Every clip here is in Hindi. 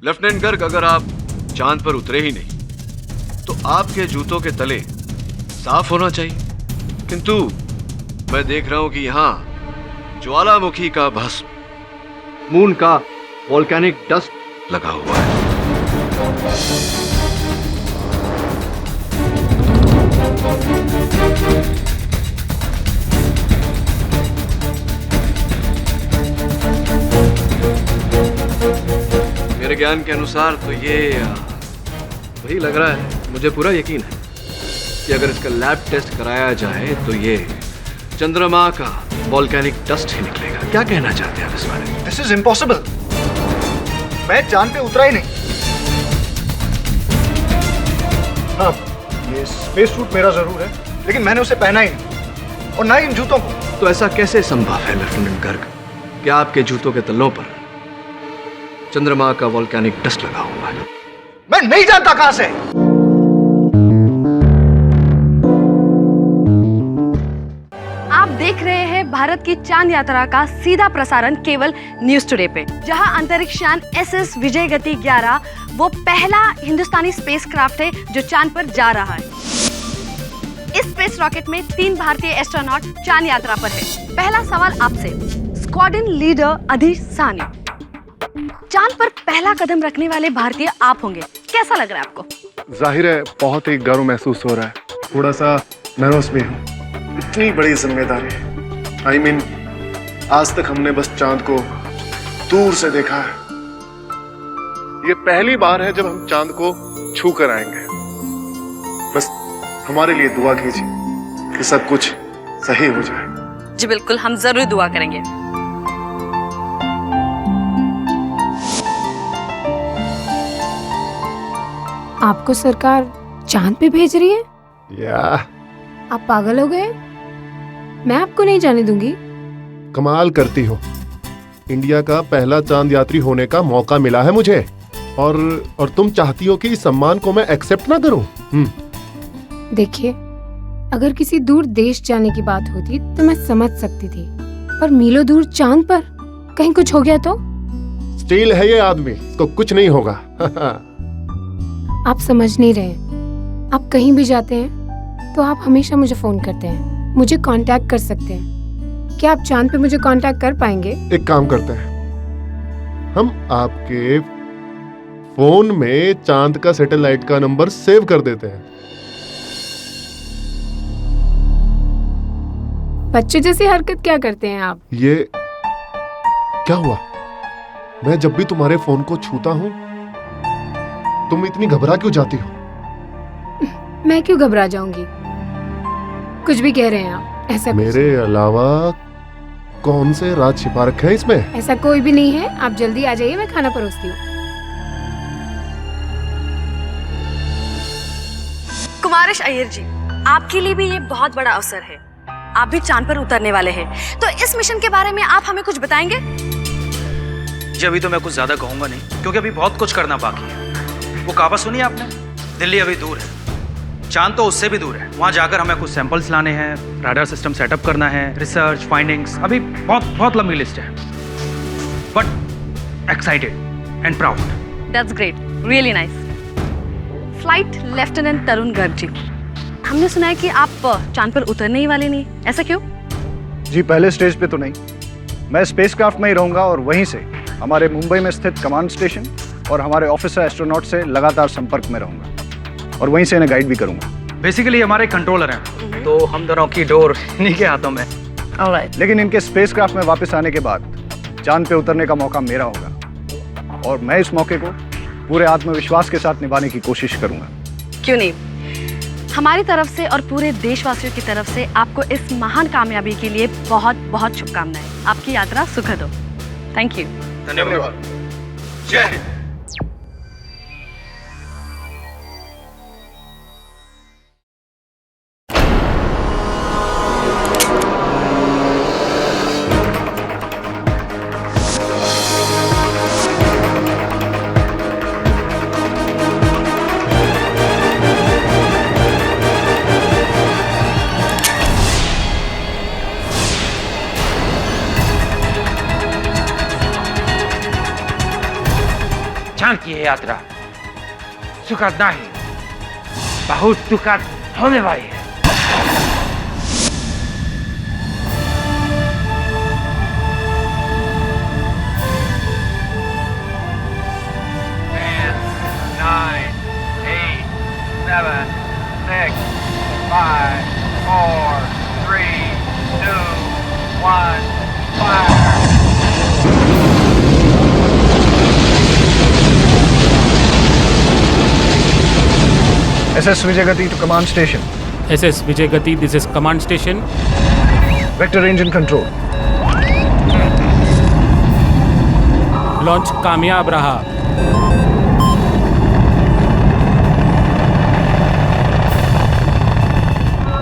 लेफ्टिनेंट गर्ग, अगर आप चांद पर उतरे ही नहीं तो आपके जूतों के तले साफ होना चाहिए, किंतु मैं देख रहा हूं कि यहां ज्वालामुखी का भस्म, मून का वोल्केनिक डस्ट लगा हुआ है। मेरे ज्ञान के अनुसार तो ये वही लग रहा है। मुझे पूरा यकीन है कि अगर इसका लैब टेस्ट कराया जाए तो ये चंद्रमा का वोल्केनिक डस्ट ही निकलेगा। क्या कहना चाहते हैं आप इस बारे में? This is impossible. मैं चांद पे उतरा ही नहीं। हाँ, ये स्पेस सूट मेरा जरूर है, लेकिन मैंने उसे पहना ही नहीं, और ना ही इन जूतों को। तो ऐसा कैसे संभव है लेफ्टिनेंट गर्ग कि आपके जूतों के तलों पर चंद्रमा का वोल्केनिक डस्ट लगा हुआ है? मैं नहीं जानता कहां से। आप देख रहे हैं भारत की चांद यात्रा का सीधा प्रसारण केवल न्यूज टुडे पे, जहां अंतरिक्ष यान SS विजयगति 11 वो पहला हिंदुस्तानी स्पेसक्राफ्ट है जो चांद पर जा रहा है। इस स्पेस रॉकेट में 3 भारतीय एस्ट्रोनॉट चांद यात्रा पर है। पहला सवाल आपसे, स्क्वाड्रन लीडर अधीर साहनी, चांद पर पहला कदम रखने वाले भारतीय आप होंगे, कैसा लग रहा है आपको? जाहिर है बहुत ही गर्व महसूस हो रहा है, थोड़ा सा नर्वस भी हूँ। इतनी बड़ी जिम्मेदारी, I mean, आज तक हमने बस चांद को दूर से देखा है। ये पहली बार है जब हम चांद को छू कर आएंगे। बस हमारे लिए दुआ कीजिए कि सब कुछ सही हो जाए। जी बिल्कुल, हम जरूर दुआ करेंगे। आपको सरकार चांद पे भेज रही है? या आप पागल हो गए? मैं आपको नहीं जाने दूंगी। कमाल करती हो, इंडिया का पहला चांद यात्री होने का मौका मिला है मुझे, और तुम चाहती हो कि इस सम्मान को मैं एक्सेप्ट ना करूं? देखिए, अगर किसी दूर देश जाने की बात होती तो मैं समझ सकती थी, पर मीलों दूर चांद पर कहीं कुछ हो गया तो? स्टील है ये आदमी, इसको कुछ नहीं होगा। आप समझ नहीं रहे। आप कहीं भी जाते हैं तो आप हमेशा मुझे फोन करते हैं, मुझे कांटेक्ट कर सकते हैं। क्या आप चांद पे मुझे कांटेक्ट कर पाएंगे? एक काम करते हैं, हम आपके फोन में चांद का सैटेलाइट का नंबर सेव कर देते हैं। बच्चे जैसी हरकत क्या करते हैं आप? ये क्या हुआ? मैं जब भी तुम्हारे फोन को छूता हूं तुम इतनी घबरा क्यों जाती हो? मैं क्यों घबरा जाऊंगी? कुछ भी कह रहे हैं आप, ऐसा कुछ मेरे अलावा कौन से राज छिपा रखे हैं इसमें? ऐसा कोई भी नहीं है। आप जल्दी आ जाइए, मैं खाना परोसती हूँ। कुमारिश अय्यर जी, आपके लिए भी ये बहुत बड़ा अवसर है। आप भी चांद पर उतरने वाले हैं, तो इस मिशन के बारे में आप हमें कुछ बताएंगे? जी अभी तो मैं कुछ ज्यादा कहूंगा नहीं, क्योंकि अभी बहुत कुछ करना बाकी है। वो कहावत सुनी आपने, दिल्ली अभी दूर है, चांद तो उससे भी दूर है। वहां जाकर हमें कुछ सैंपल्स लाने हैं, राडार सिस्टम सेटअप करना है, रिसर्च फाइंडिंग्स, अभी बहुत बहुत लंबी लिस्ट है, but excited and proud. That's great, really nice. Flight lieutenant Tarun Garg ji, हमने सुना है कि आप चांद पर उतरने ही वाले नहीं, ऐसा क्यों? जी पहले स्टेज पे तो नहीं, मैं स्पेसक्राफ्ट में ही रहूंगा और वहीं से हमारे मुंबई में स्थित कमांड स्टेशन और हमारे ऑफिसर एस्ट्रोनॉट से लगातार संपर्क में रहूंगा और वहीं से इन्हें गाइड भी करूंगा। बेसिकली हमारे कंट्रोलर हैं, तो हम दोनों की डोर इन्हीं के हाथों में। ऑलराइट। लेकिन इनके स्पेसक्राफ्ट में वापस आने के बाद चांद पे उतरने का मौका मेरा होगा और मैं इस मौके को पूरे आत्मविश्वास के साथ निभाने की कोशिश करूंगा। क्यों नहीं, हमारी तरफ से और पूरे देशवासियों की तरफ से आपको इस महान कामयाबी के लिए बहुत बहुत शुभकामनाएं। आपकी यात्रा सुखद हो। Thank you. धन्यवाद। जय हिंद। की ये यात्रा सुखद नहीं, बहुत सुखद होने वाली है। Nine, 8, 7, 6, 5, 4, 3, 2, 1, fire! SS Vijay Gati to command station. SS Vijay Gati, this is command station. Vector engine control. Launch कामयाब रहा.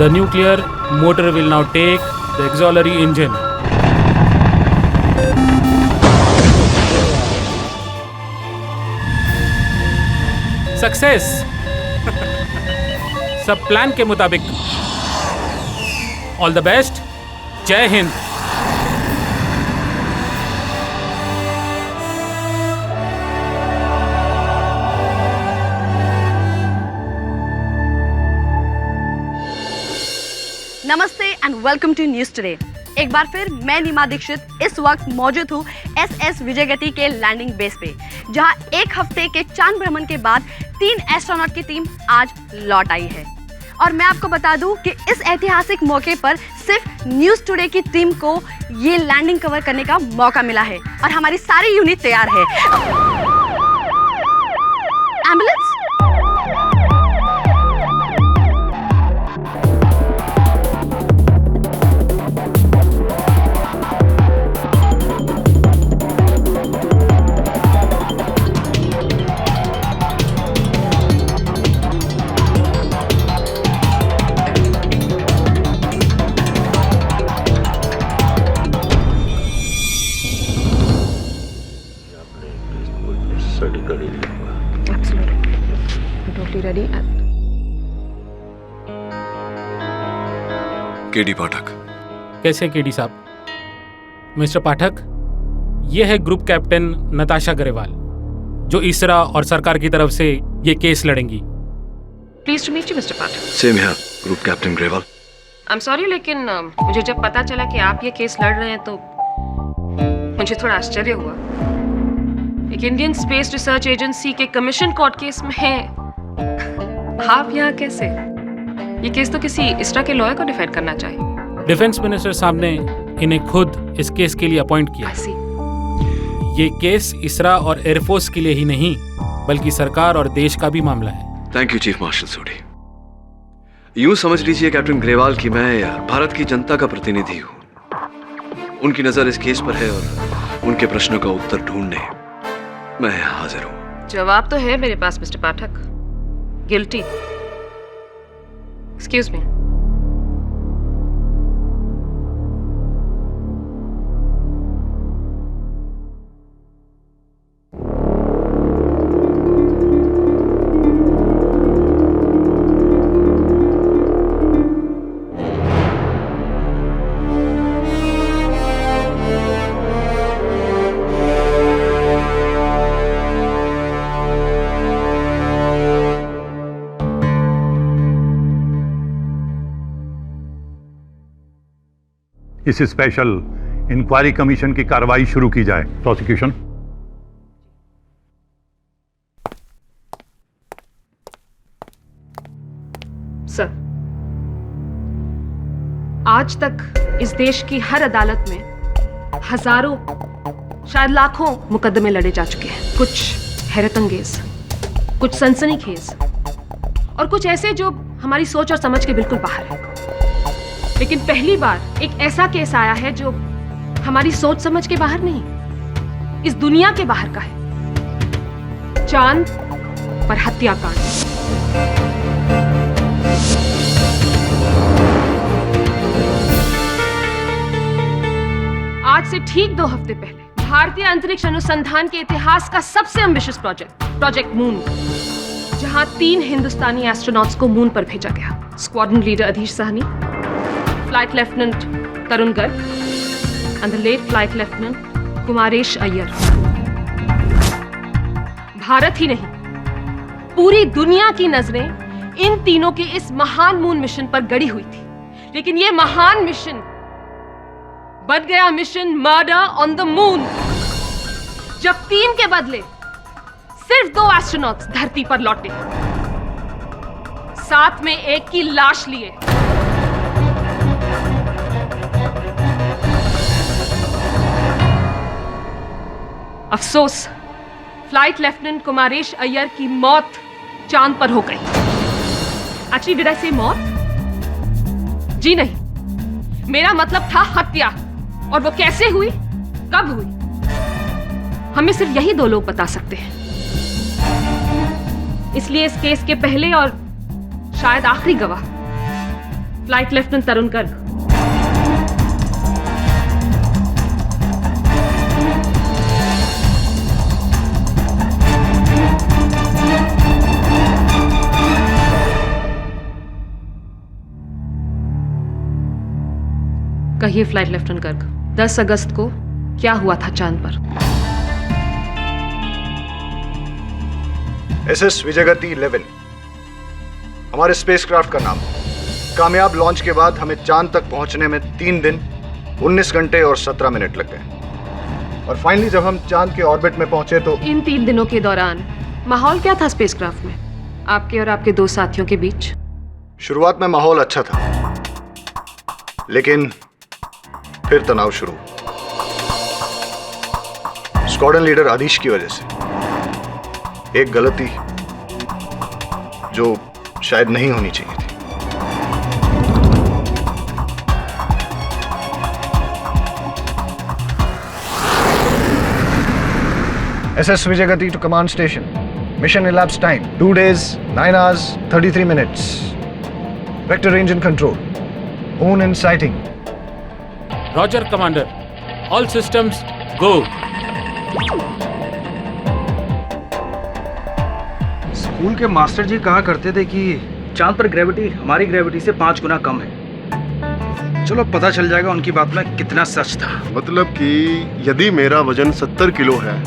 The nuclear motor will now take the auxiliary engine. Success! सब प्लान के मुताबिक. All the best. जय हिंद. नमस्ते and welcome to news today. एक बार फिर मैं नीमा दीक्षित इस वक्त मौजूद हूँ SS विजय गति के लैंडिंग बेस पे, जहां एक हफ्ते के चांद भ्रमण के बाद 3 एस्ट्रोनॉट की टीम आज लौट आई है। और मैं आपको बता दूं कि इस ऐतिहासिक मौके पर सिर्फ न्यूज टुडे की टीम को ये लैंडिंग कवर करने का मौका मिला है और हमारी सारी यूनिट तैयार है। एम्बुलेंस? केडी पाठक। कैसे केडी साहब? मिस्टर पाठक, ये है ग्रुप कैप्टन नताशा ग्रेवाल, जो इसरा और सरकार की तरफ से ये केस लड़ेंगी। Pleased to meet you mister Pathak. Same here, group captain Grewal. I am sorry, लेकिन मुझे जब पता चला कि आप ये केस लड़ रहे हैं तो मुझे थोड़ा आश्चर्य हुआ। एक इंडियन स्पेस रिसर्च एजेंसी के कमीशन कोर्ट केस में आप यहाँ कैसे? ये केस तो किसी इसरा के लॉयर को डिफेंड करना चाहिए। डिफेंस मिनिस्टर साहब ने इन्हें खुद इस केस के लिए अपॉइंट किया। I see. ये केस इसरा और एयरफोर्स के लिए ही नहीं, बल्कि सरकार और देश का भी मामला है। थैंक यू चीफ मार्शल सोडी। यूं समझ लीजिए कैप्टन ग्रेवाल कि मैं भारत की जनता का प्रतिनिधि हूं। उनकी नजर इस केस पर है और उनके प्रश्नों का उत्तर ढूंढने मैं हाजिर हूं। जवाब तो है मेरे पास मिस्टर पाठक। गिल्टी। Excuse me. इस स्पेशल इंक्वायरी कमीशन की कार्रवाई शुरू की जाए। प्रोसिक्यूशन। सर, आज तक इस देश की हर अदालत में हजारों, शायद लाखों मुकदमे लड़े जा चुके हैं। कुछ हैरत अंगेज, कुछ सनसनीखेज और कुछ ऐसे जो हमारी सोच और समझ के बिल्कुल बाहर है। लेकिन पहली बार एक ऐसा केस आया है जो हमारी सोच समझ के बाहर नहीं, इस दुनिया के बाहर का है। चांद पर हत्याकांड। आज से ठीक 2 हफ्ते पहले भारतीय अंतरिक्ष अनुसंधान के इतिहास का सबसे एम्बिशियस प्रोजेक्ट मून, जहां 3 हिंदुस्तानी एस्ट्रोनॉट्स को मून पर भेजा गया। Squadron leader Adhish Sahni, flight lieutenant Tarun Garg and the late flight lieutenant Kumaresh Iyer. Bharat ही नहीं, पूरी दुनिया की नजरें इन तीनों की इस महान मून मिशन पर गड़ी हुई थी। लेकिन यह महान मिशन बन गया mission murder on the moon, जब 3 के बदले सिर्फ 2 एस्ट्रोनॉट्स धरती पर लौटे, साथ में एक की लाश लिए। अफसोस, फ्लाइट लेफ्टिनेंट कुमारेश अय्यर की मौत चांद पर हो गई। एक्चुअली डिड आई से मौत? जी नहीं, मेरा मतलब था हत्या। और वो कैसे हुई, कब हुई, हमें सिर्फ यही 2 लोग बता सकते हैं। इसलिए इस केस के पहले और शायद आखिरी गवाह फ्लाइट लेफ्टिनेंट तरुण गर्ग। कहिए फ्लाइट लेफ्टिनेंट गर्ग, 10 अगस्त को क्या हुआ था चांद पर? SS विजयगति 11 हमारे स्पेसक्राफ्ट का नाम। कामयाब लॉन्च के बाद हमें चांद तक पहुंचने में 3 दिन 19 घंटे और 17 मिनट लग गए। और फाइनली जब हम चांद के ऑर्बिट में पहुंचे तो इन 3 दिनों के दौरान माहौल क्या था स्पेसक्राफ्ट में, आपके और आपके 2 साथियों के बीच? शुरुआत में माहौल अच्छा था, लेकिन फिर तनाव शुरू। स्क्वाड्रन लीडर आदिश की वजह से एक गलती जो शायद नहीं होनी चाहिए थी। SS विजयगति to command station. Mission elapsed time 2 days, 9 hours, 33 minutes. Vector range in control. Moon in sighting. Roger commander, all systems go. School के मास्टर जी कहा करते थे कि चांद पर ग्रेविटी हमारी ग्रेविटी से 5 गुना कम है। चलो पता चल जाएगा उनकी बात में कितना सच था। मतलब कि यदि मेरा वजन 70 किलो है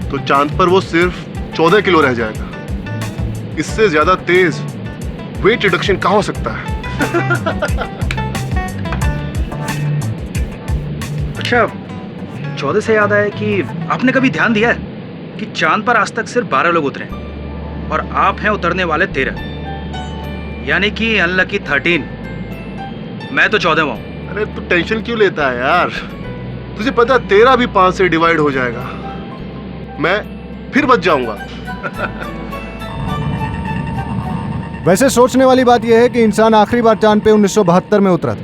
तो चांद पर वो सिर्फ 14 किलो रह जाएगा। इससे ज्यादा तेज वेट रिडक्शन कहाँ हो सकता है? अच्छा, 14 से याद आया कि आपने कभी ध्यान दिया है कि चांद पर आज तक सिर्फ 12 लोग उतरे और आप हैं उतरने वाले 13, यानी कि अनलकी 13। मैं तो 14वां हूं। अरे तू टेंशन क्यों लेता है यार? तुझे पता है 13 भी 5 से डिवाइड हो जाएगा, मैं फिर बच जाऊंगा। वैसे सोचने वाली बात यह है कि इंसान आखिरी बार चांद पे 1972 में उतरा था।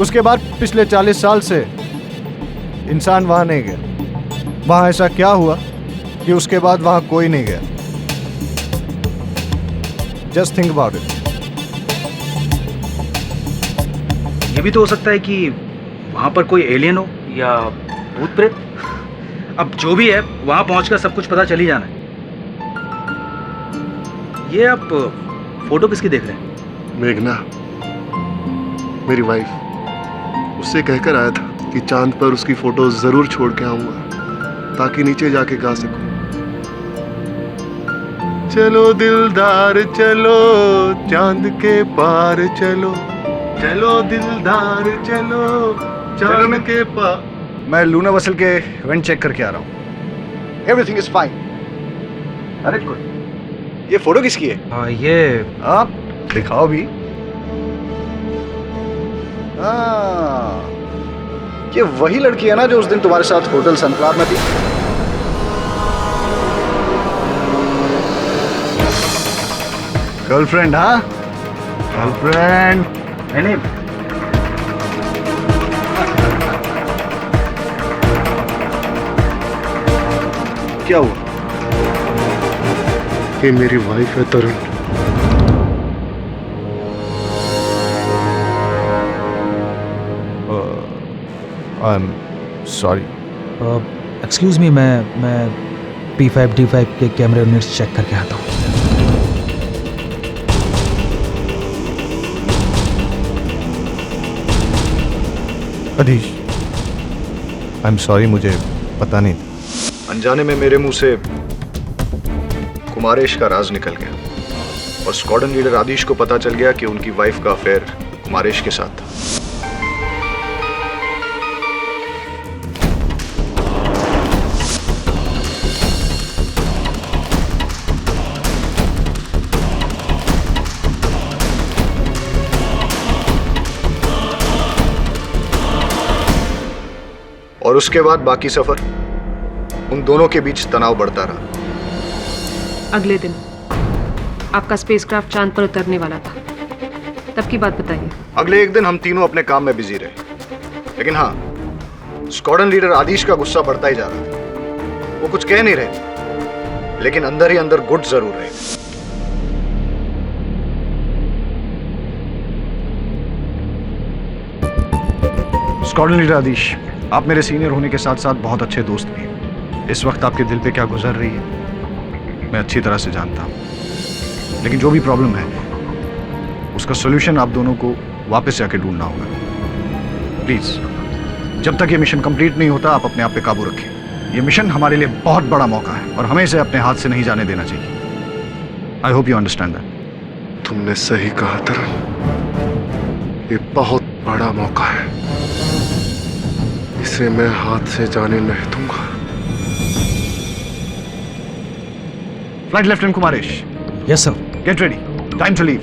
उसके बाद पिछले 40 साल से इंसान वहां नहीं गया। वहां ऐसा क्या हुआ कि उसके बाद वहां कोई नहीं गया? Just think about it. ये भी तो हो सकता है कि वहां पर कोई एलियन हो या भूत प्रेत। अब जो भी है वहां पहुंचकर सब कुछ पता चल ही जाना है। ये आप फोटो किसकी देख रहे हैं? मेघना, मेरी वाइफ। उससे कहकर आया था कि चांद पर उसकी फोटो जरूर छोड़ के आऊंगा ताकि नीचे जाके गा सकूं। चलो दिलदार चलो, चांद के पार चलो, चलो दिलदार चलो, चांद के पार। मैं लूना वसल के इवेंट चेक करके आ रहा हूँ। Everything is fine. अरे गुड। ये फोटो किसकी है? ये आप दिखाओ भी। ये वही लड़की है ना जो उस दिन तुम्हारे साथ होटल सनफ्लावर में थी? गर्लफ्रेंड? हाँ, गर्लफ्रेंड। नहीं, क्या हुआ? ये मेरी वाइफ है Tarun. I am sorry. Excuse me, मैं P5 D5 के कैमरे यूनिट्स चेक करके आता हूँ। अधीश, आई एम सॉरी, मुझे पता नहीं था। अनजाने में मेरे मुंह से कुमारेश का राज निकल गया और स्क्वाड्रन लीडर आदिश को पता चल गया कि उनकी वाइफ का अफेयर कुमारेश के साथ था। और उसके बाद बाकी सफर उन दोनों के बीच तनाव बढ़ता रहा। अगले दिन आपका स्पेसक्राफ्ट चांद पर उतरने वाला था, तब की बात बताइए। अगले एक दिन हम तीनों अपने काम में बिजी रहे, लेकिन हाँ, स्क्वाड्रन लीडर आदिश का गुस्सा बढ़ता ही जा रहा था। वो कुछ कह नहीं रहे थे, लेकिन अंदर ही अंदर गुट जरूर रहे। स्क्वाड्रन लीडर आदिश, आप मेरे सीनियर होने के साथ साथ बहुत अच्छे दोस्त भी हैं। इस वक्त आपके दिल पे क्या गुजर रही है मैं अच्छी तरह से जानता हूँ, लेकिन जो भी प्रॉब्लम है उसका सॉल्यूशन आप दोनों को वापस जाके ढूंढना होगा। प्लीज, जब तक ये मिशन कंप्लीट नहीं होता आप अपने आप पे काबू रखें। ये मिशन हमारे लिए बहुत बड़ा मौका है और हमें इसे अपने हाथ से नहीं जाने देना चाहिए। I hope you understand that. तुमने सही कहा तरन, ये बहुत बड़ा मौका है, इसे मैं हाथ से जाने नहीं दूंगा। Flight lieutenant Kumaresh. Yes sir. Get ready, time to leave.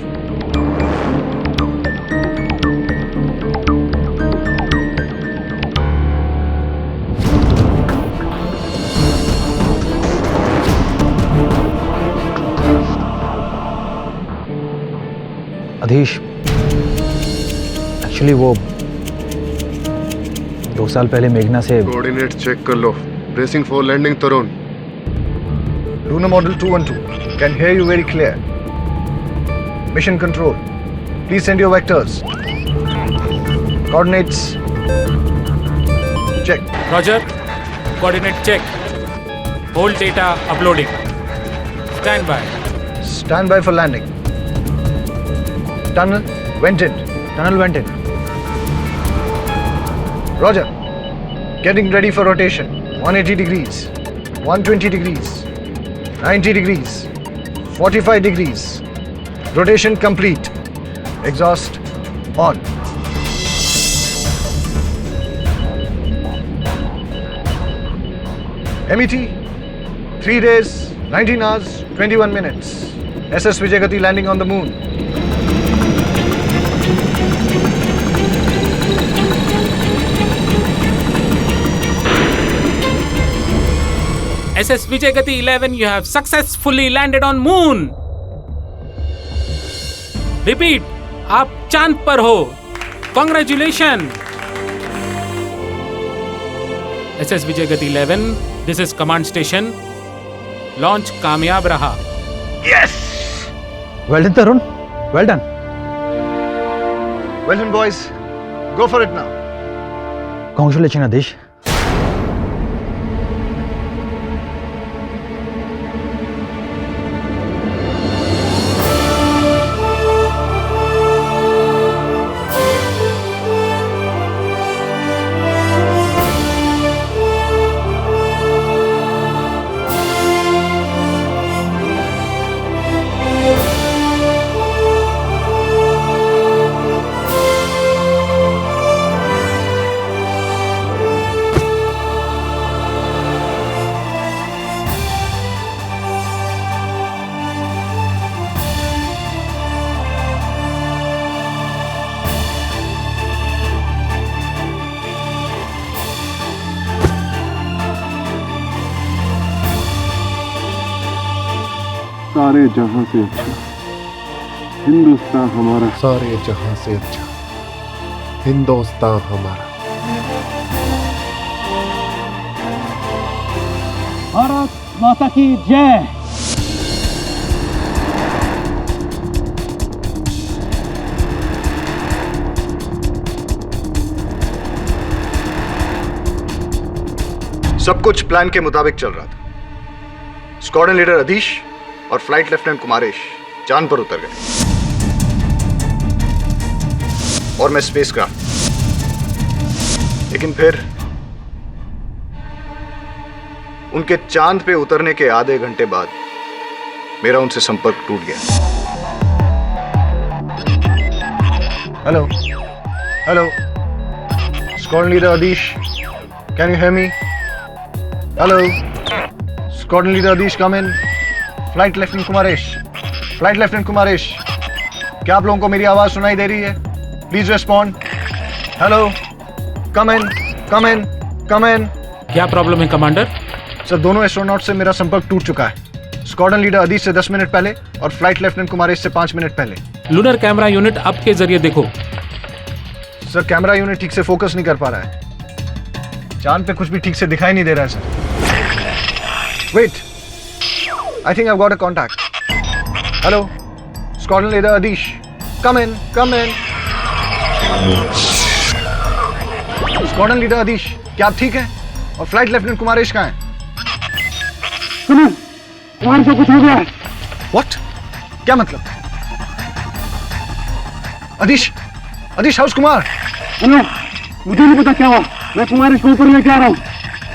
Adhish, actually वो 2 साल पहले मेघना से कोऑर्डिनेट चेक कर लो। Bracing for landing Tarun. Lunar Model 212 can hear you very clear. Mission Control, please send your vectors. Coordinates check. Roger. Coordinate check. Whole data uploading. Stand by. Stand by for landing. Tunnel vented. Tunnel vented. Roger. Getting ready for rotation. 180 degrees, 120 degrees, 90 degrees, 45 degrees. Rotation complete. Exhaust on. MET, 3 days, 19 hours, 21 minutes. SS Vijayagati landing on the moon. SS Vijayagati 11, you have successfully landed on moon. Repeat, आप चांद पर हो. Congratulations. SS Vijayagati 11, this is command station. Launch कामयाब रहा. Yes! Well done Tarun, well done. Well done, boys. Go for it now. Congratulation Adhish. सारे जहां से अच्छा हिंदुस्तान हमारा। सारे जहां से अच्छा हिंदुस्तान हमारा। भारत माता की जय। सब कुछ प्लान के मुताबिक चल रहा था। स्क्वाड्रन लीडर अधीश और फ्लाइट लेफ्टिनेंट कुमारेश चांद पर उतर गए और मैं स्पेसक्राफ्ट। लेकिन फिर उनके चांद पे उतरने के आधे घंटे बाद मेरा उनसे संपर्क टूट गया। Hello hello, squadron leader Adish, can you hear me? Hello, squadron leader Adish, come in. Flight lieutenant Kumaresh, flight lieutenant Kumaresh, क्या आप लोगों को मेरी आवाज सुनाई दे रही है? Please respond. Hello, come in, come in, come इन। क्या प्रॉब्लम है कमांडर? सर, दोनों एस्ट्रोनॉट से मेरा संपर्क टूट चुका है। स्क्वाड्रन लीडर अदीश से 10 मिनट पहले और फ्लाइट लेफ्टिनेंट कुमारेश से 5 मिनट पहले। लूनर कैमरा यूनिट आपके जरिए देखो। सर, कैमरा यूनिट ठीक से फोकस नहीं कर पा रहा है। चांद पे कुछ भी ठीक से दिखाई नहीं दे रहा है sir. Wait, I think I got a contact. Hello, squadron leader Adish, come in, come in. Squadron leader Adish, क्या आप ठीक हैं? और फ्लाइट लेफ्टिनेंट कुमारेश कहाँ हैं? कुमार से कुछ हो गया है। What? क्या मतलब? अदीश, अदीश, हाउस कुमार? हेलो, मुझे नहीं पता क्या हुआ। मैं कुमार इसको ऊपर लेके आ रहा हूँ।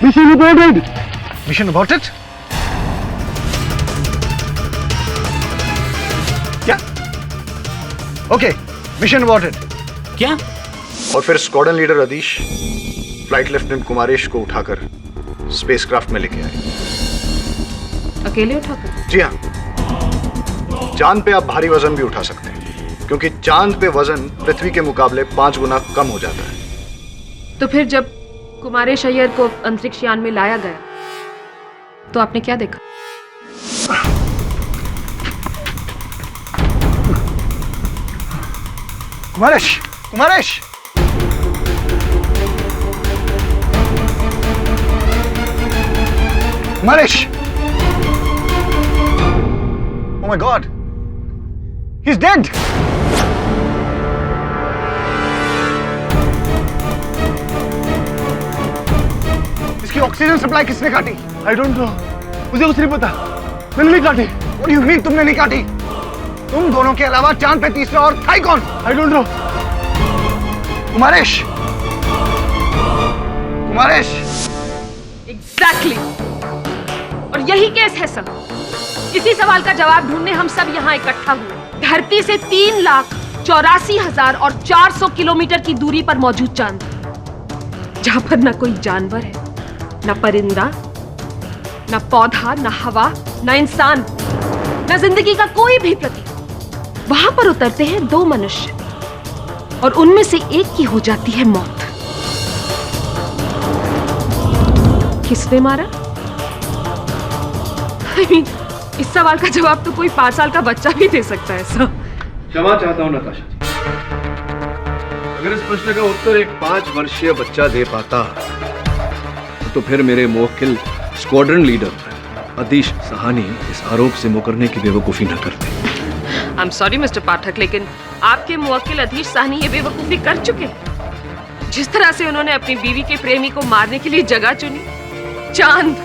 Mission aborted. Mission aborted? क्या? Okay, mission aborted. क्या? और फिर squadron leader Adish flight lieutenant Kumaresh को उठाकर स्पेसक्राफ्ट में लेके आए। अकेले उठाकर? जी हाँ, चांद पे आप भारी वजन भी उठा सकते हैं, क्योंकि चांद पे वजन पृथ्वी के मुकाबले 5 गुना कम हो जाता है। तो फिर जब कुमारेश अय्यर को अंतरिक्ष यान में लाया गया तो आपने क्या देखा? Kumaresh, Kumaresh, Kumaresh! Oh my God! He's dead! इसकी ऑक्सीजन सप्लाई किसने काटी? आई डोंट नो, मुझे कुछ नहीं पता। मैंने नहीं काटी। What do you mean तुमने नहीं काटी? तुम दोनों के अलावा चांद पे तीसरा और था ही कौन? I don't know. Kumaresh, Kumaresh! Exactly. और यही केस है सर। इसी सवाल का जवाब ढूंढने हम सब यहाँ इकट्ठा हुए। धरती से 3,84,000 और 400 किलोमीटर की दूरी पर मौजूद चांद, जहां पर न कोई जानवर है, न परिंदा, न पौधा, न हवा, न इंसान, न जिंदगी का कोई भी प्रतीक। वहां पर उतरते हैं 2 मनुष्य और उनमें से एक की हो जाती है मौत। किसने मारा? I mean, इस सवाल का जवाब तो कोई 5 साल का बच्चा भी दे सकता है सर। क्षमा चाहता हूं नताशा जी, अगर इस प्रश्न का उत्तर एक 5 वर्षीय बच्चा दे पाता तो फिर मेरे मुवक्किल स्क्वाड्रन लीडर अदीश सहानी इस आरोप से मुकरने की बेवकूफी न करते। आई एम सॉरी मिस्टर पाठक, लेकिन आपके मुवक्किल अदीश साहनी ये बेवकूफी कर चुके हैं। जिस तरह से उन्होंने अपनी बीवी के प्रेमी को मारने के लिए जगह चुनी, चांद,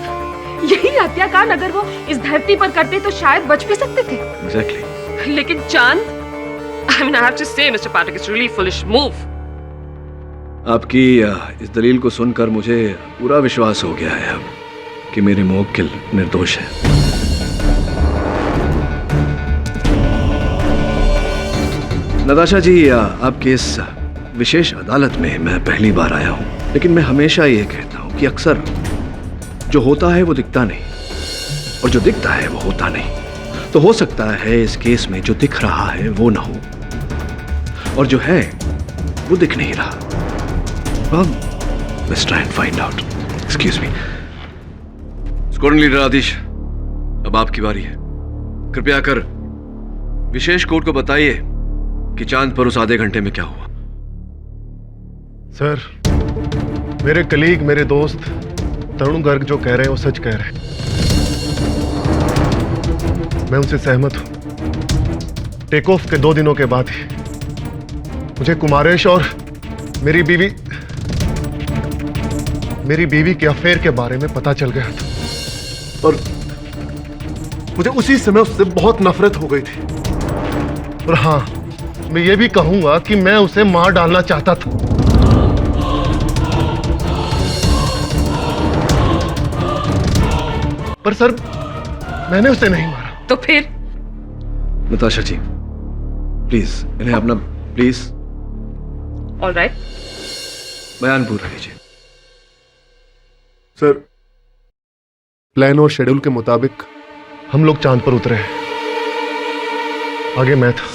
यही हत्याकांड अगर वो इस धरती पर करते तो शायद बच भी सकते थे। Exactly. लेकिन चांद, I mean, I have to say, Mr. Pathak, it's really foolish move. आपकी इस दलील को सुनकर मुझे पूरा विश्वास हो गया है अब कि मेरे मुवक्किल निर्दोष है। नताशा जी, आपके इस विशेष अदालत में मैं पहली बार आया हूं, लेकिन मैं हमेशा ये कहता हूं कि अक्सर जो होता है वो दिखता नहीं और जो दिखता है वो होता नहीं। तो हो सकता है इस केस में जो दिख रहा है वो ना हो और जो है वो दिख नहीं रहा। Let's try and find out. Excuse me. Squadron leader Adish, अब आपकी बारी है। कृपया कर विशेष कोर्ट को बताइए कि चांद पर उस आधे घंटे में क्या हुआ। सर, मेरे कलीग, मेरे दोस्त तरुण गर्ग जो कह रहे हैं वो सच कह रहे हैं। मैं उनसे सहमत हूं। टेक ऑफ के 2 दिनों के बाद ही मुझे कुमारेश और मेरी बीवी के अफेयर के बारे में पता चल गया था और मुझे उसी समय उससे बहुत नफरत हो गई थी। और हां, मैं ये भी कहूंगा कि मैं उसे मार डालना चाहता था। पर सर मैंने उसे नहीं मारा। तो फिर? नताशा जी प्लीज इन्हें अपना प्लीज ऑल राइट, बयान पूरा कीजिए। सर प्लान और शेड्यूल के मुताबिक हम लोग चांद पर उतरे हैं। आगे मैं था।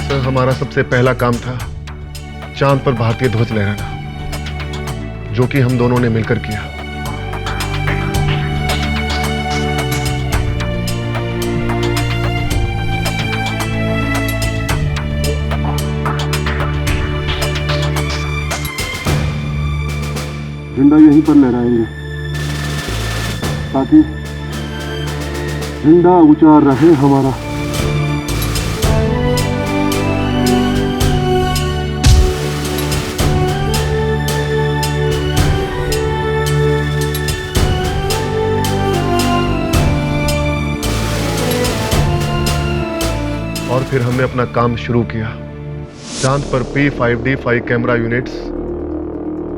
सर हमारा सबसे पहला काम था चांद पर भारतीय ध्वज लहराना, जो कि हम दोनों ने मिलकर किया। झंडा यहीं पर लहराएंगे ताकि झंडा ऊंचा रहे हमारा। और फिर हमने अपना काम शुरू किया। चांद पर P5D5 कैमरा यूनिट्स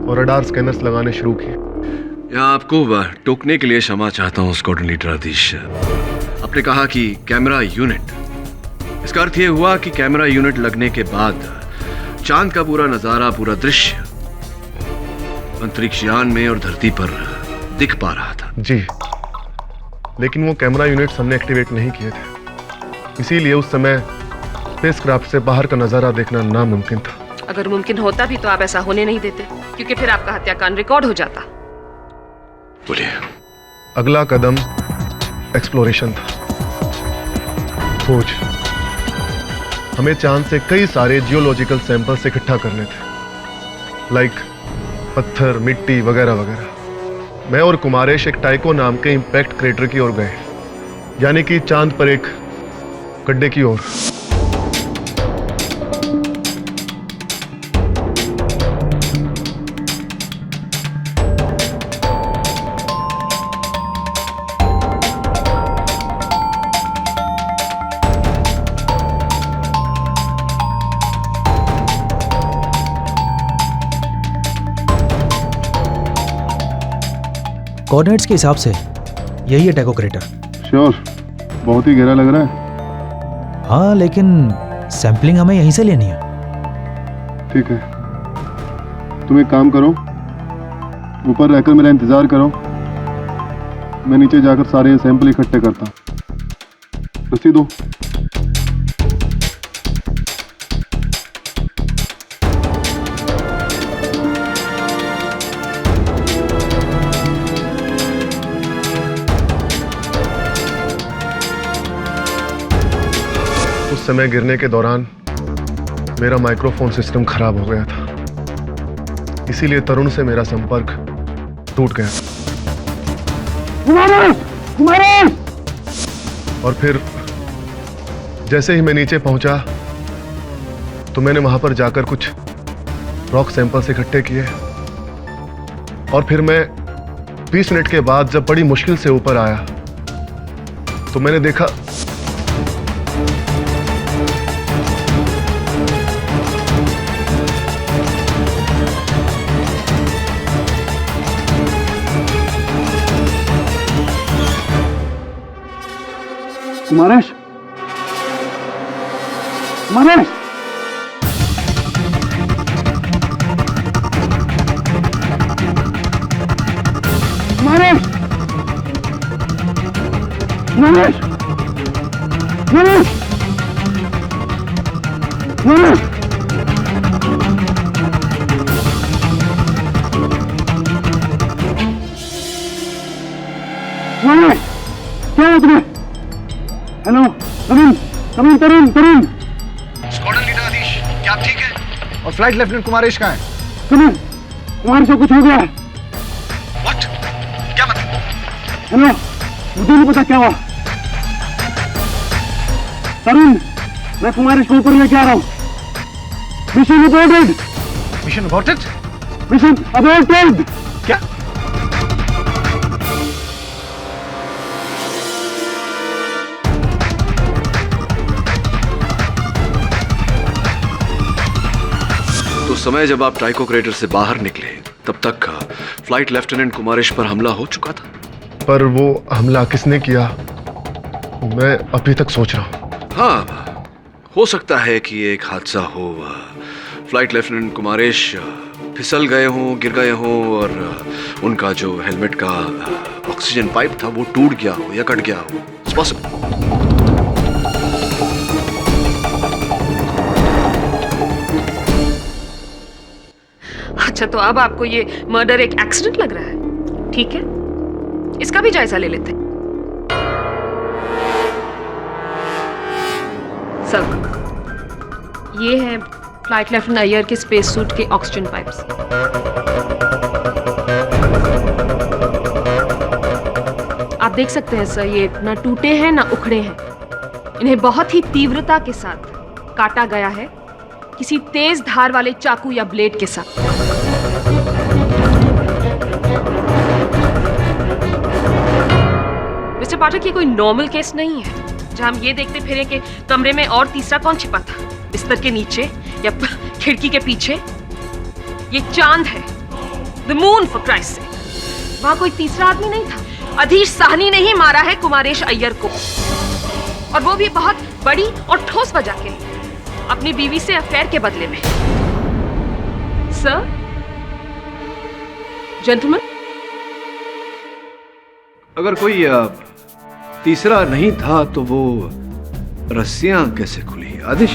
और रडार स्कैनर्स लगाने शुरू किए। यहाँ आपको टोकने के लिए क्षमा चाहता हूँ स्क्वाड्रन लीडर आदिश। आपने कहा कि कैमरा यूनिट, इसका अर्थ ये हुआ कि कैमरा यूनिट लगने के बाद चांद का पूरा नजारा, पूरा दृश्य अंतरिक्ष यान में और धरती पर दिख पा रहा था। जी, लेकिन वो कैमरा यूनिट्स हमने एक्टिवेट नहीं किए थे, इसीलिए उस समय स्पेसक्राफ्ट से बाहर का नजारा देखना नामुमकिन था। अगर मुमकिन होता भी तो आप ऐसा होने नहीं देते, क्योंकि फिर आपका हत्याकांड रिकॉर्ड हो जाता। बोलिए। अगला कदम एक्सप्लोरेशन था, खोज। हमें चांद से कई सारे जियोलॉजिकल सैंपल्स इकट्ठा करने थे, लाइक पत्थर, मिट्टी वगैरह वगैरह। मैं और कुमारेश एक टाइको नाम के इंपैक्ट क्रेटर की ओर गए, यानी कि चांद पर एक गड्ढे की ओर। कोऑर्डिनेट्स के हिसाब से यही है टैको क्रेटर। श्योर, बहुत ही गहरा लग रहा है। हाँ, लेकिन सैंपलिंग हमें यहीं से लेनी है। ठीक है, तुम एक काम करो, ऊपर रहकर मेरा इंतजार करो, मैं नीचे जाकर सारे सैंपल इकट्ठे करता हूँ। रस्सी दो। उस समय गिरने के दौरान मेरा माइक्रोफोन सिस्टम खराब हो गया था, इसीलिए तरुण से मेरा संपर्क टूट गया। और फिर जैसे ही मैं नीचे पहुंचा तो मैंने वहां पर जाकर कुछ रॉक सैंपल्स इकट्ठे किए, और फिर मैं 20 मिनट के बाद जब बड़ी मुश्किल से ऊपर आया तो मैंने देखा कुमारेश, कुमारेश, कुमारेश, कुमारेश, कुमारेश, कुमारेश। कुमारेश, क्या हुआ तुम्हें? हेलो, तरुण, तरुण। स्क्वाड्रन लीडर आदिश, क्या आप ठीक है? और फ्लाइट लेफ्टिनेंट कुमारेश कहाँ है? कुमारेश को कुछ हो गया है। व्हाट? क्या मतलब? हेलो, मुझे नहीं पता क्या हुआ। तरुण, मैं कुमारेश को ऊपर लेके आ रहा हूँ। Mission aborted. Mission aborted? Mission aborted. क्या? समय जब आप टाइको क्रेटर से बाहर निकले तब तक फ्लाइट लेफ्टिनेंट कुमारेश पर हमला हो चुका था। पर वो हमला किसने किया, मैं अभी तक सोच रहा हूँ। हाँ, हो सकता है कि एक हादसा हो, फ्लाइट लेफ्टिनेंट कुमारेश फिसल गए हों, गिर गए हों और उनका जो हेलमेट का ऑक्सीजन पाइप था वो टूट गया हो या कट गया हो। It's possible. अच्छा, तो अब आपको ये मर्डर एक एक्सीडेंट लग रहा है? ठीक है, इसका भी जायजा ले लेते हैं। सर, ये है फ्लाइट लेफ्टिनेंट अय्यर के स्पेस सूट के ऑक्सीजन पाइप्स। आप देख सकते हैं सर, ये ना टूटे हैं ना उखड़े हैं। इन्हें बहुत ही तीव्रता के साथ काटा गया है, किसी तेज धार वाले चाकू या ब्लेड के साथ। मिस्टर पाठक, ये कोई नॉर्मल केस नहीं है जहां हम ये देखते फिरे कि कमरे में और तीसरा कौन छिपा था, बिस्तर के नीचे या खिड़की के पीछे। ये चांद है, द मून फॉर क्राइस्ट सेक। वहां कोई तीसरा आदमी नहीं था। अधीश साहनी ने ही मारा है कुमारेश अय्यर को, और वो भी बहुत बड़ी और ठोस वजह के लिए, अपनी बीवी से अफेयर के बदले में। सर, जेंटलमैन, अगर कोई तीसरा नहीं था तो वो रस्सियां कैसे खुली? आदिश,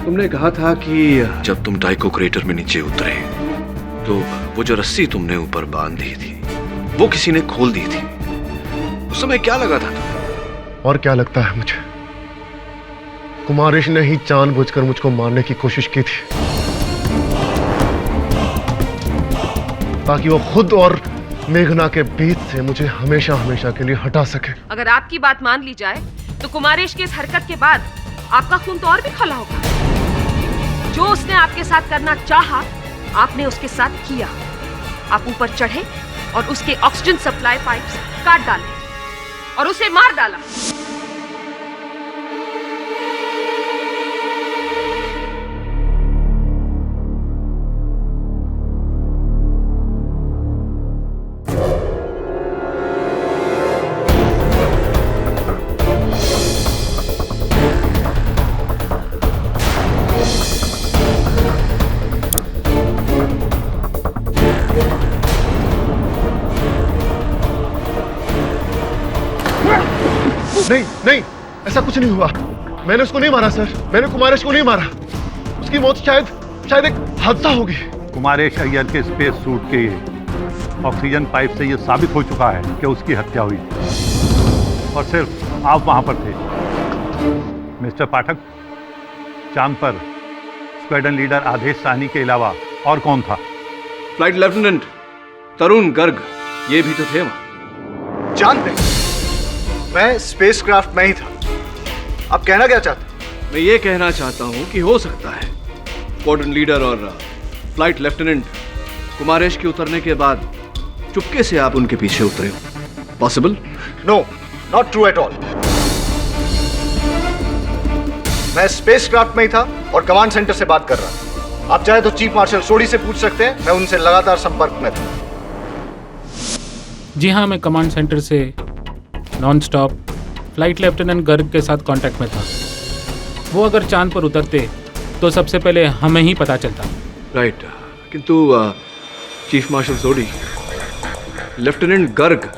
तुमने कहा था कि जब तुम टाइको क्रेटर में नीचे उतरे तो वो जो रस्सी तुमने ऊपर बांध दी थी वो किसी ने खोल दी थी। उस समय क्या लगा था तुम्हें? और क्या लगता है मुझे, कुमारेश ने ही जानबूझकर मुझको मारने की कोशिश की थी ताकि वो खुद और मेघना के बीच से मुझे हमेशा हमेशा के लिए हटा सके। अगर आपकी बात मान ली जाए तो कुमारेश की इस हरकत के बाद आपका खून तो और भी खौला होगा। जो उसने आपके साथ करना चाहा, आपने उसके साथ किया। आप ऊपर चढ़े और उसके ऑक्सीजन सप्लाई पाइप्स काट डाले और उसे मार डाला। नहीं नहीं, ऐसा कुछ नहीं हुआ। मैंने उसको नहीं मारा सर, मैंने कुमारेश को नहीं मारा। उसकी मौत शायद एक हादसा होगी। कुमारेश अय्यर के स्पेस सूट के ऑक्सीजन पाइप से यह साबित हो चुका है कि उसकी हत्या हुई और सिर्फ आप वहां पर थे। मिस्टर पाठक, चांद पर स्क्वाड्रन लीडर आदेश साहनी के अलावा और कौन था? फ्लाइट लेफ्टिनेंट तरुण गर्ग, ये भी तो थे वहां। चांद पे मैं स्पेसक्राफ्ट में ही था। आप कहना क्या चाहते? मैं ये कहना चाहता हूं कि हो सकता है स्क्वाड्रन लीडर और फ्लाइट लेफ्टिनेंट कुमारेश के उतरने के बाद चुपके से आप उनके पीछे उतरे हो। Possible? No, not true at all. मैं स्पेसक्राफ्ट में ही था और कमांड सेंटर से बात कर रहा था। आप चाहे तो चीफ मार्शल सोडी से पूछ सकते हैं, मैं उनसे लगातार संपर्क में था। जी हाँ, मैं कमांड सेंटर से non stop flight lieutenant Garg के साथ कांटेक्ट में था। वो अगर चांद पर उतरते तो सबसे पहले हमें ही पता चलता। राइट, किंतु चीफ मार्शल सोडी, लेफ्टिनेंट गर्ग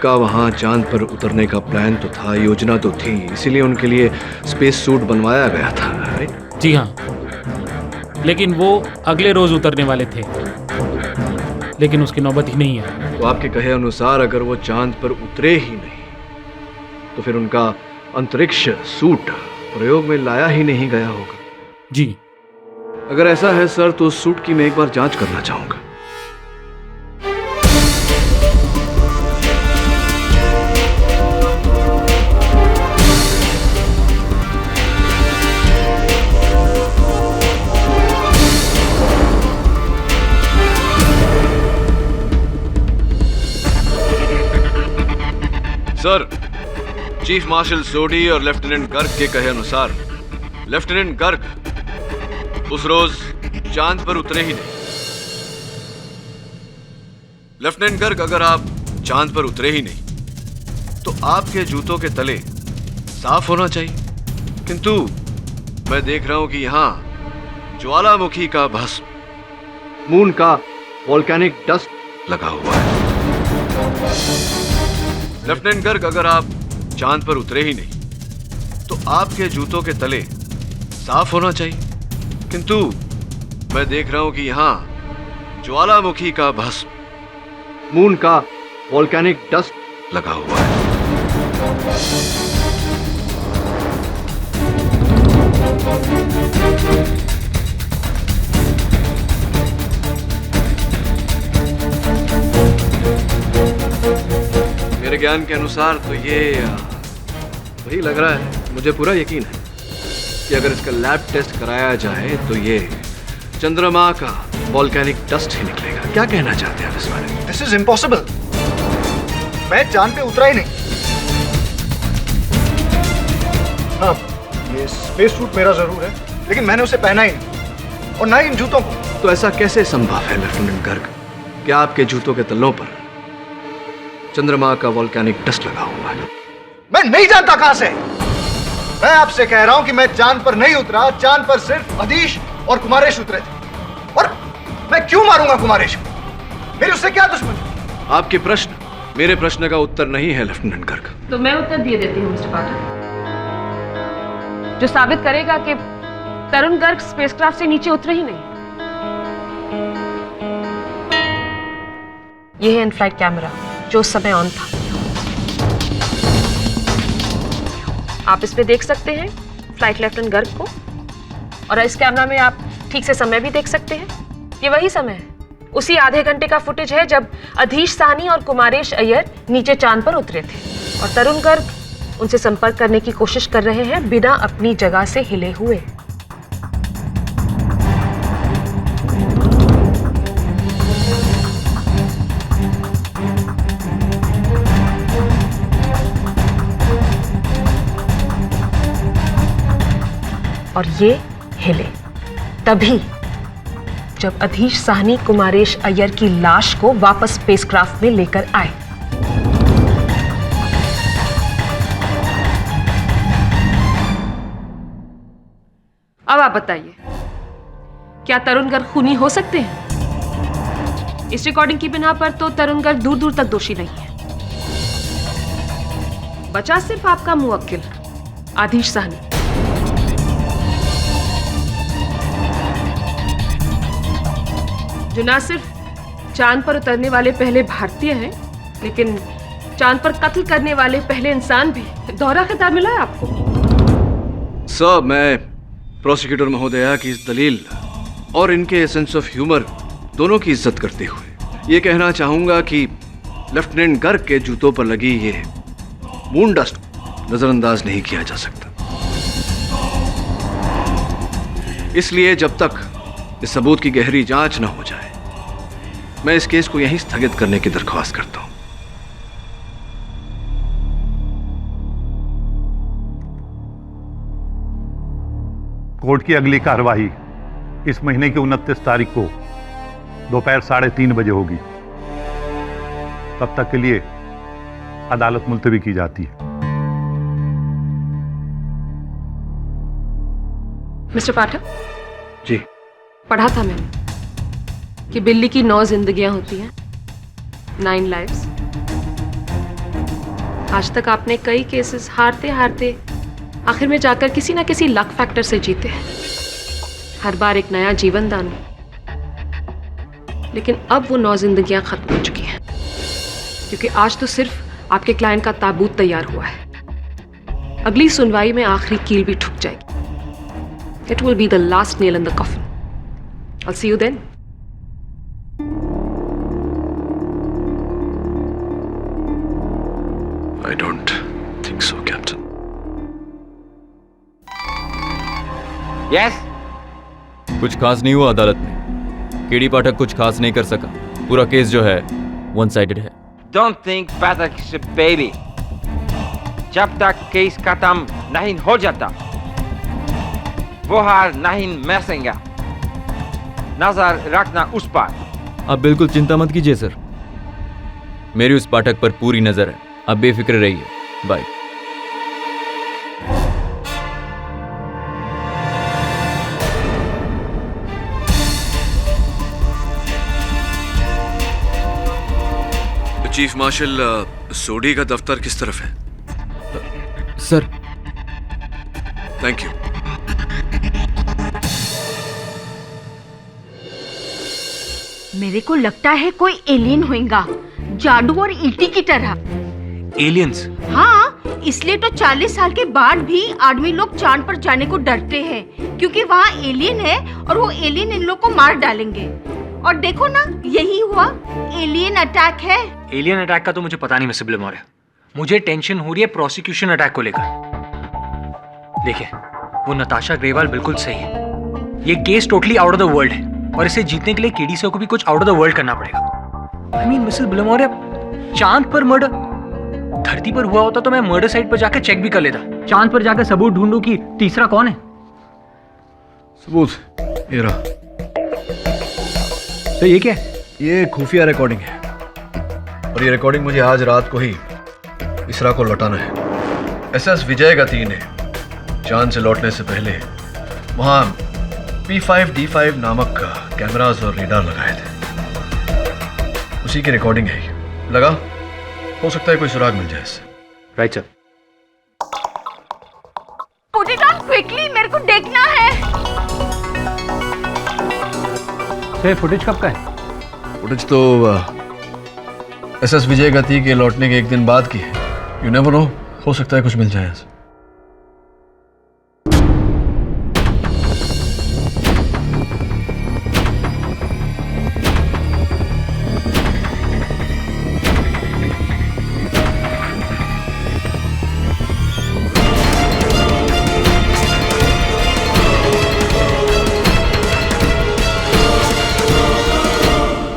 का वहाँ चांद पर उतरने का प्लान तो था, योजना तो थी, इसीलिए उनके लिए स्पेस सूट बनवाया गया था। राइट? जी हाँ, लेकिन वो अगले रोज उतरने वाले थे, लेकिन उसकी नौबत ही नहीं है। तो आपके कहे अनुसार अगर वो चांद पर उतरे ही नहीं तो फिर उनका अंतरिक्ष सूट प्रयोग में लाया ही नहीं गया होगा। जी, अगर ऐसा है सर तो उस सूट की मैं एक बार जांच करना चाहूंगा। सर, चीफ मार्शल सोडी और लेफ्टिनेंट गर्ग के कहे अनुसार लेफ्टिनेंट गर्ग उस रोज चांद पर उतरे ही नहीं। लेफ्टिनेंट गर्ग, अगर आप चांद पर उतरे ही नहीं तो आपके जूतों के तले साफ होना चाहिए, किंतु मैं देख रहा हूं कि यहां ज्वालामुखी का भस्म, मून का वोल्केनिक डस्ट लगा हुआ है। लेफ्टिनेंट गर्ग, अगर आप चांद पर उतरे ही नहीं तो आपके जूतों के तले साफ होना चाहिए, किंतु मैं देख रहा हूं कि यहां ज्वालामुखी का भस्म, मून का वोल्केनिक डस्ट लगा हुआ है। मेरे ज्ञान के अनुसार तो ये वही लग रहा है। मुझे पूरा यकीन है कि अगर इसका लैब टेस्ट कराया जाए तो ये चंद्रमा का वोल्केनिक डस्ट ही निकलेगा। क्या कहना चाहते हैं आप इस बारे में? This is impossible. मैं चांद पे उतरा ही नहीं। हाँ, ये स्पेस सूट मेरा जरूर है, लेकिन मैंने उसे पहना ही नहीं, और ना ही इन जूतों को। तो ऐसा कैसे संभव है लेफ्टिनेंट गर्ग कि आपके जूतों के तलों पर चंद्रमा का वोल्केनिक डस्ट लगा हुआ है? मैं नहीं जानता कहां से। मैं आपसे कह रहा हूं कि मैं चांद पर नहीं उतरा। चांद पर सिर्फ अधीश और कुमारेश उतरे थे, और मैं क्यों मारूंगा कुमारेश को? मेरी उससे क्या दुश्मनी? आपके प्रश्न मेरे प्रश्न का उत्तर नहीं है लेफ्टिनेंट गर्ग। तो मैं उत्तर दिए देती हूँ मिस्टर पाठक, जो साबित करेगा कि तरुण गर्ग स्पेसक्राफ्ट से नीचे उतरे ही नहीं। यह है इन फ्लाइट कैमरा जो उस समय ऑन था। आप इसमें देख सकते हैं फ्लाइट लेफ्टिनेंट गर्ग को, और इस कैमरा में आप ठीक से समय भी देख सकते हैं। ये वही समय है, उसी आधे घंटे का फुटेज है जब अधीश साहनी और कुमारेश अय्यर नीचे चांद पर उतरे थे, और तरुण गर्ग उनसे संपर्क करने की कोशिश कर रहे हैं बिना अपनी जगह से हिले हुए। और ये हिले तभी जब अधीश साहनी कुमारेश अय्यर की लाश को वापस स्पेसक्राफ्ट में लेकर आए। अब आप बताइए, क्या तरुण गर्ग खूनी हो सकते हैं? इस रिकॉर्डिंग की बिना पर तो तरुण गर्ग दूर दूर तक दोषी नहीं है। बचा सिर्फ आपका मुवक्किल आधीश साहनी। जो ना सिर्फ चांद पर उतरने वाले पहले भारतीय हैं, लेकिन चांद पर कत्ल करने वाले पहले इंसान भी। दोहरा खिताब मिला है आपको। सर, मैं प्रोसिक्यूटर महोदया की इस दलील और इनके सेंस ऑफ ह्यूमर दोनों की इज्जत करते हुए ये कहना चाहूंगा कि लेफ्टिनेंट गर्ग के जूतों पर लगी ये मून डस्ट नजरअंदाज नहीं किया जा सकता। इसलिए जब तक इस सबूत की गहरी जांच न हो जाए, मैं इस केस को यहीं स्थगित करने की दरख्वास्त करता हूं। कोर्ट की अगली कार्रवाई इस महीने की 29 तारीख को दोपहर 3:30 बजे होगी। तब तक के लिए अदालत मुलतवी की जाती है। मिस्टर पाठक जी, पढ़ा था मैंने कि बिल्ली की 9 जिंदगियां होती हैं, 9 लाइव्स। आज तक आपने कई केसेस हारते हारते आखिर में जाकर किसी ना किसी लक फैक्टर से जीते हैं। हर बार एक नया जीवन दान, लेकिन अब वो 9 जिंदगियां खत्म हो चुकी हैं, क्योंकि आज तो सिर्फ आपके क्लाइंट का ताबूत तैयार हुआ है। अगली सुनवाई में आखिरी कील भी ठुक जाएगी। It will be the last nail in the coffin. I'll see you then. I don't think so, Captain. Yes? कुछ खास नहीं हुआ अदालत में। केडी पाठक कुछ खास नहीं कर सका। पूरा केस जो है वन साइडेड है। Don't think Pathak is a baby. जब तक केस खत्म नहीं हो जाता, वो हार नहीं मैसेंगा। नजर रखना उस पर। आप बिल्कुल चिंता मत कीजिए सर, मेरी उस पाठक पर पूरी नजर है, आप बेफिक्र रहिए। बाय। चीफ मार्शल, सोडी का दफ्तर किस तरफ है? Sir thank you. मेरे को लगता है कोई एलियन होगा, जादू और ईटी की तरह। एलियंस? हाँ, इसलिए तो 40 साल के बाद भी आदमी लोग चांद पर जाने को डरते हैं, क्योंकि वहाँ एलियन है और वो एलियन इन लोग को मार डालेंगे। और देखो ना, यही हुआ, एलियन अटैक है। एलियन अटैक का तो मुझे पता नहीं मिस्टर बिलमोरे, मुझे टेंशन हो रही है प्रोसिक्यूशन अटैक को लेकर। देखिए, वो नताशा ग्रेवाल बिल्कुल सही है, ये case totally out of the world है और इसे जीतने के लिए केडीसी को भी कुछ आउट ऑफ द वर्ल्ड करना पड़ेगा। आई मीन मिसेस बिलमोरे, चांद पर मर्डर, धरती पर हुआ होता तो मैं मर्डर साइट पर जाकर चेक भी कर लेता। चांद पर जाकर सबूत ढूंढूं कि तीसरा कौन है। सबूत ये रहा। तो ये क्या है? ये खुफिया रिकॉर्डिंग है और ये रिकॉर्डिंग मुझे आज रात को ही इसरा को लौटाना है। एसएस विजय गति ने चांद से लौटने से पहले वहां P5D5 नामक कैमरास और रेडार लगाए थे, उसी की रिकॉर्डिंग है ये। लगा, हो सकता है कोई सुराग मिल जाए इससे। Right sir. Put it on quickly, मेरे को देखना है। सर फुटेज कब का है? फुटेज तो एसएस विजय गति के लौटने के एक दिन बाद की है। यू नेवर नो, हो सकता है कुछ मिल जाए ऐसे।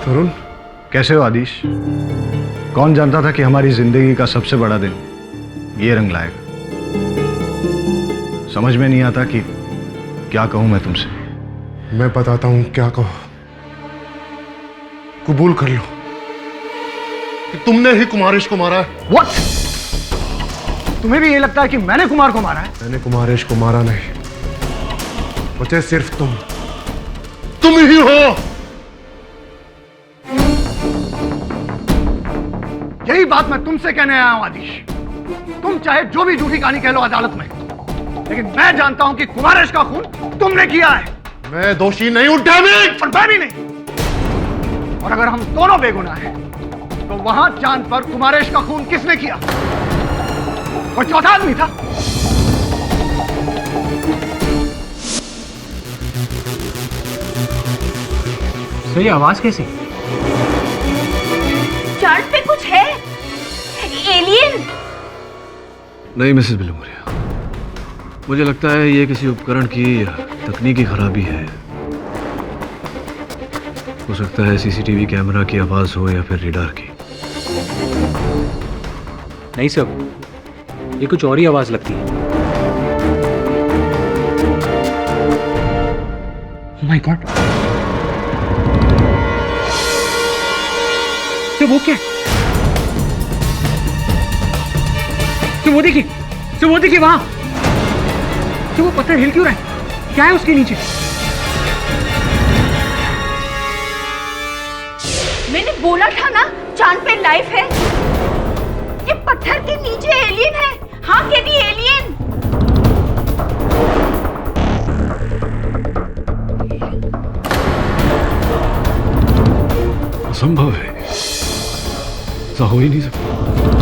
तरुण, कैसे हो आदिश? कौन जानता था कि हमारी जिंदगी का सबसे बड़ा दिन ये रंग लाएगा। समझ में नहीं आता कि क्या कहूं मैं तुमसे। मैं बताता हूं क्या कहो। कबूल कर लो कि तुमने ही कुमारेश को मारा है। What? तुम्हें भी ये लगता है कि मैंने कुमार को मारा है? मैंने कुमारेश को मारा नहीं, बचे सिर्फ तुम ही हो। यही बात मैं तुमसे कहने आया हूं आदिश। तुम चाहे जो भी झूठी कहानी कह लो अदालत में, लेकिन मैं जानता हूं कि कुमारेश का खून तुमने किया है। मैं दोषी नहीं हूं, डैम इट! और मैं भी नहीं। और अगर हम दोनों बेगुनाह हैं, तो वहां चांद पर कुमारेश का खून किसने किया? कोई चौथा आदमी था? सर ये आवाज कैसी? चांद पे कुछ है, एलियन। नहीं मिसेस बिलमोरिया, मुझे लगता है ये किसी उपकरण की तकनीकी खराबी है। हो सकता है सीसीटीवी कैमरा की आवाज हो या फिर रेडार की। नहीं सर, ये कुछ और ही आवाज लगती है। माय गॉड, तो वो क्या? तो वो देखिए वहां। तो वो पत्थर हिल क्यों रहा है? क्या है उसके नीचे? मैंने बोला था ना, चांद पे लाइफ है। ये पत्थर के नीचे एलियन है। हाँ केडी, एलियन। असंभव है, ऐसा हो ही नहीं सकता।